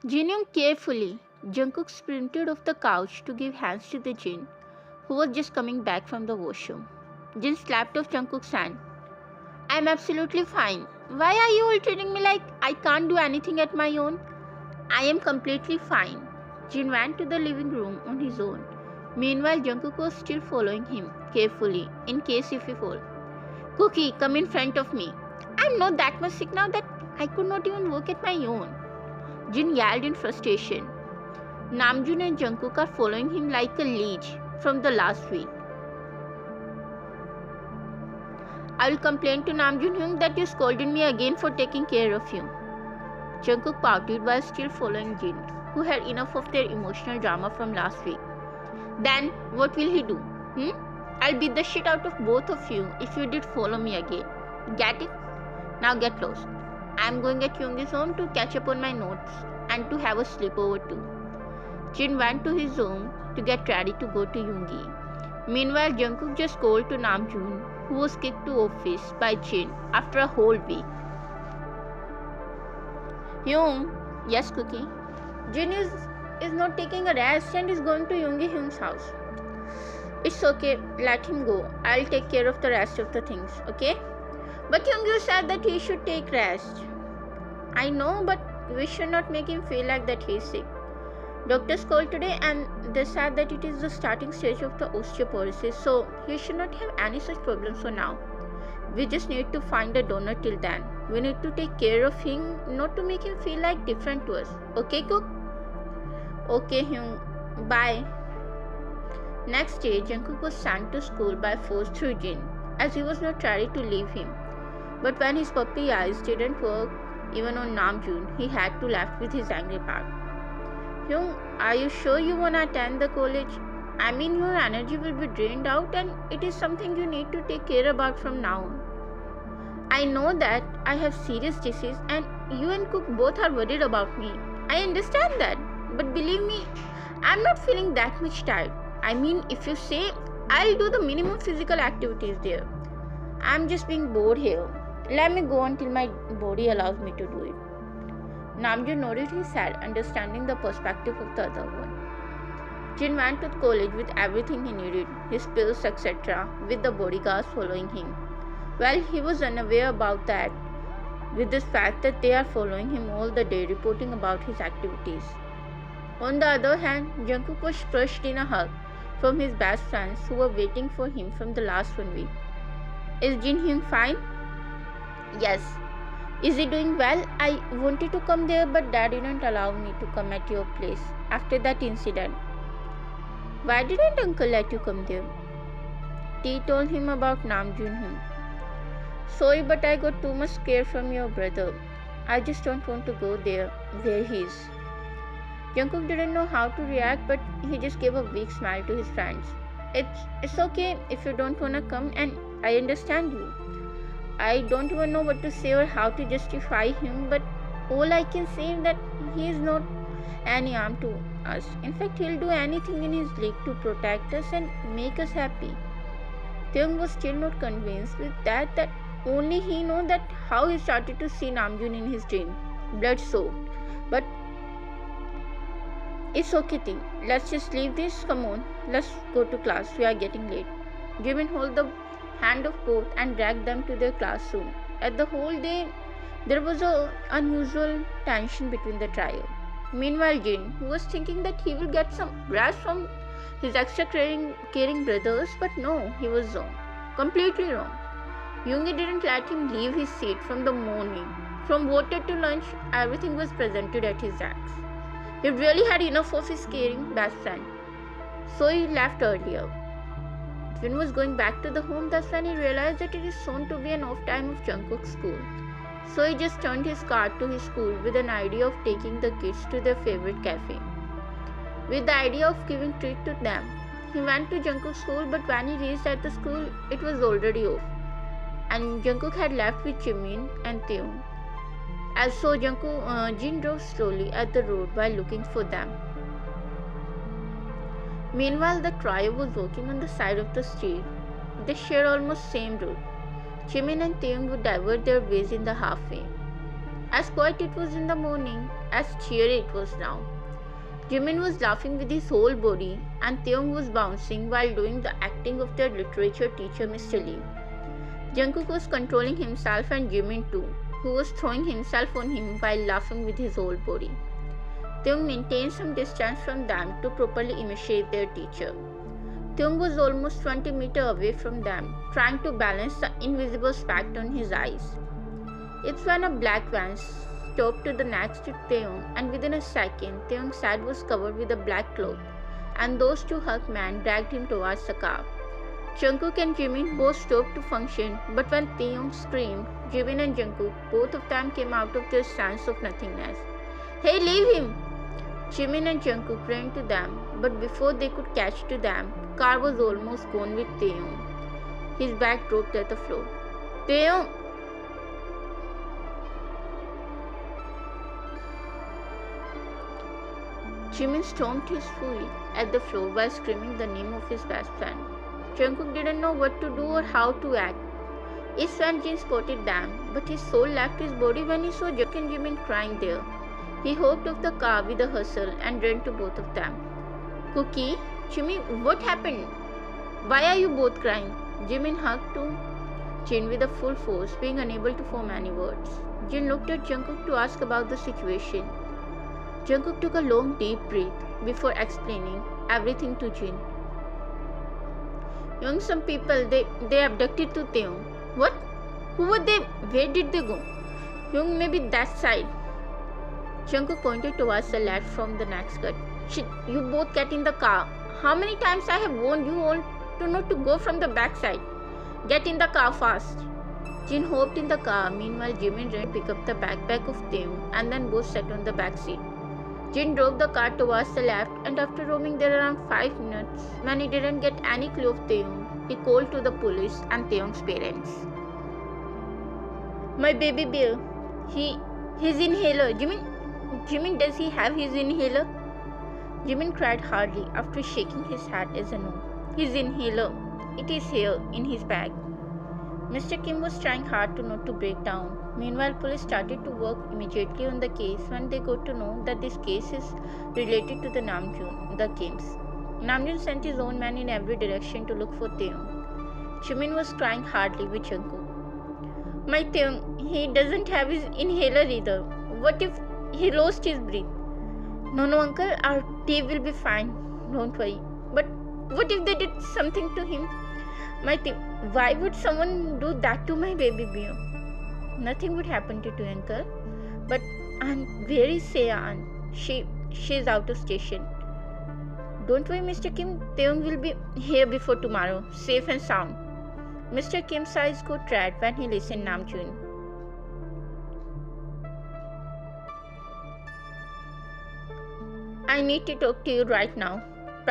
Jinyoung carefully, Jungkook sprinted off the couch to give hands to the Jin, who was just coming back from the washroom. Jin slapped off Jungkook's hand. I'm absolutely fine. Why are you all treating me like I can't do anything at my own? I am completely fine. Jin went to the living room on his own. Meanwhile, Jungkook was still following him carefully, in case if he fall. Cookie, come in front of me. I'm not that much sick now that I could not even walk at my own. Jin yelled in frustration. Namjoon and Jungkook are following him like a leech from the last week. I will complain to Namjoon that you scolded me again for taking care of you. Jungkook pouted while still following Jin, who had enough of their emotional drama from last week. Then, what will he do? I'll beat the shit out of both of you if you did follow me again. Get it? Now get lost. I'm going at Yoongi's home to catch up on my notes and to have a sleepover too. Jin went to his home to get ready to go to Yoongi. Meanwhile, Jungkook just called to Namjoon, who was kicked to office by Jin after a whole week. Hyung, yes Cookie. Jin is not taking a rest and is going to Hyung's house. It's okay, let him go. I'll take care of the rest of the things, okay? But Hyung said that he should take rest. I know, but we should not make him feel like that he is sick. Doctors called today and they said that it is the starting stage of the osteoporosis, so he should not have any such problems for now. We just need to find a donor till then. We need to take care of him, not to make him feel like different to us. Okay, Cook? Okay, Hyung. Bye. Next day, Jungkook was sent to school by force through Jin, as he was not ready to leave him. But when his puppy eyes didn't work even on Namjoon, he had to laugh with his angry part. Hyung, are you sure you wanna attend the college? I mean, your energy will be drained out and it is something you need to take care about from now on. I know that I have serious disease and you and Cook both are worried about me. I understand that, but believe me, I'm not feeling that much tired. I mean, if you say, I'll do the minimum physical activities there. I'm just being bored here. Let me go until my body allows me to do it. Namjoon nodded his head, understanding the perspective of the other one. Jin went to college with everything he needed, his pills, etc., with the bodyguards following him. Well, he was unaware about that, with the fact that they are following him all the day, reporting about his activities. On the other hand, Jungkook was crushed in a hug from his best friends who were waiting for him from the last 1 week. Is Jin Hyung fine? Yes. Is he doing well? I wanted to come there, but Dad didn't allow me to come at your place after that incident. Why didn't Uncle let you come there? T told him about Namjoon. Sorry, but I got too much scared from your brother. I just don't want to go there where he is. Jungkook didn't know how to react, but he just gave a weak smile to his friends. It's okay if you don't wanna come, and I understand you. I don't even know what to say or how to justify him, but all I can say is that he is not any harm to us. In fact, he'll do anything in his league to protect us and make us happy. Taehyung was still not convinced with that only he knows that how he started to see Namjoon in his dream, blood soaked. But it's okay, T. Let's just leave this. Come on, let's go to class. We are getting late. Jimin held the hand of both and dragged them to their classroom. At the whole day, there was an unusual tension between the trio. Meanwhile, Jin, who was thinking that he will get some rest from his extra caring brothers, but no, he was wrong. Completely wrong. Yoongi didn't let him leave his seat from the morning. From water to lunch, everything was presented at his desk. He really had enough of his caring best friend, so he left earlier. When he was going back to the home, that's when he realized that it is soon to be an off time of Jungkook's school. So he just turned his car to his school with an idea of taking the kids to their favorite cafe. With the idea of giving treat to them, he went to Jungkook's school, but when he reached at the school, it was already off. And Jungkook had left with Jimin and Taehyung. As so, Jin drove slowly at the road while looking for them. Meanwhile, the trio was walking on the side of the street. They shared almost same route. Jimin and Taehyung would divert their ways in the halfway. As quiet it was in the morning, as cheery it was now. Jimin was laughing with his whole body, and Taehyung was bouncing while doing the acting of their literature teacher, Mr. Lee. Jungkook was controlling himself and Jimin too, who was throwing himself on him while laughing with his whole body. Taehyung maintained some distance from them to properly imitate their teacher. Taehyung was almost 20 meters away from them, trying to balance the invisible speck on his eyes. It's when a black van stopped to the next to Taehyung, and within a second, Taehyung's head was covered with a black cloth, and those two Hulk men dragged him towards the car. Jungkook and Jimin both stopped to function, but when Taehyung screamed, Jimin and Jungkook, both of them came out of their stance of nothingness. "Hey, leave him!" Jimin and Jungkook ran to them, but before they could catch to them, the car was almost gone with Taehyung. His back dropped at the floor. "Taehyung!" Jimin stomped his foot at the floor while screaming the name of his best friend. Jungkook didn't know what to do or how to act. ffnamjin spotted them, but his soul left his body when he saw Jungkook and Jimin crying there. He hopped off the car with a hustle and ran to both of them. "Cookie, Jimmy, what happened? Why are you both crying?" Jimin hugged to Jin with a full force, being unable to form any words. Jin looked at Jungkook to ask about the situation. Jungkook took a long deep breath before explaining everything to Jin. "Young, some people, they abducted to Taehyung." "What? Who were they? Where did they go?" "Young, maybe that side." Jungkook pointed towards the left from the next cut. "Shit, you both get in the car. How many times I have warned you all to not to go from the back side? Get in the car fast." Jin hopped in the car. Meanwhile, Jimin ran to pick up the backpack of Taehyung, and then both sat on the back seat. Jin drove the car towards the left, and after roaming there around 5 minutes, when he didn't get any clue of Taehyung, he called to the police and Taehyung's parents. "My baby bear, his inhaler. Jimin, does he have his inhaler?" Jimin cried hardly after shaking his head as a no. "His inhaler. It is here, in his bag." Mr. Kim was trying hard to not to break down. Meanwhile, police started to work immediately on the case when they got to know that this case is related to the Namjoon, the Kims. Namjoon sent his own men in every direction to look for Taehyung. Jimin was crying hardly with Jungkook. "My Taehyung, he doesn't have his inhaler either. What if he lost his breath?" No, uncle, our tea will be fine. Don't worry. "But what if they did something to him? My Taehyung, why would someone do that to my baby bear?" "Nothing would happen to you, uncle. But I'm very sad. She's out of station." "Don't worry, Mr. Kim. Taehyung will be here before tomorrow, safe and sound." Mr. Kim's eyes got red when he listened Namjoon. "I need to talk to you right now,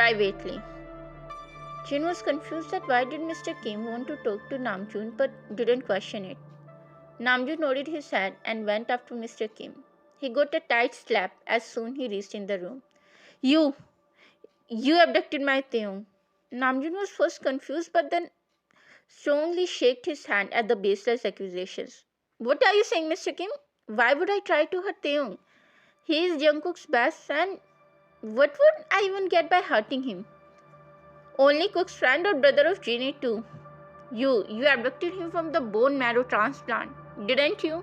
privately." Jin was confused that why did Mr. Kim want to talk to Namjoon but didn't question it. Namjoon nodded his head and went after Mr. Kim. He got a tight slap as soon he reached in the room. You abducted my Taehyung." Namjoon was first confused but then strongly shook his hand at the baseless accusations. "What are you saying, Mr. Kim? Why would I try to hurt Taehyung? He is Jungkook's best friend. What would I even get by hurting him? Only Cook's friend or brother of Genie too. You abducted him from the bone marrow transplant, didn't you?"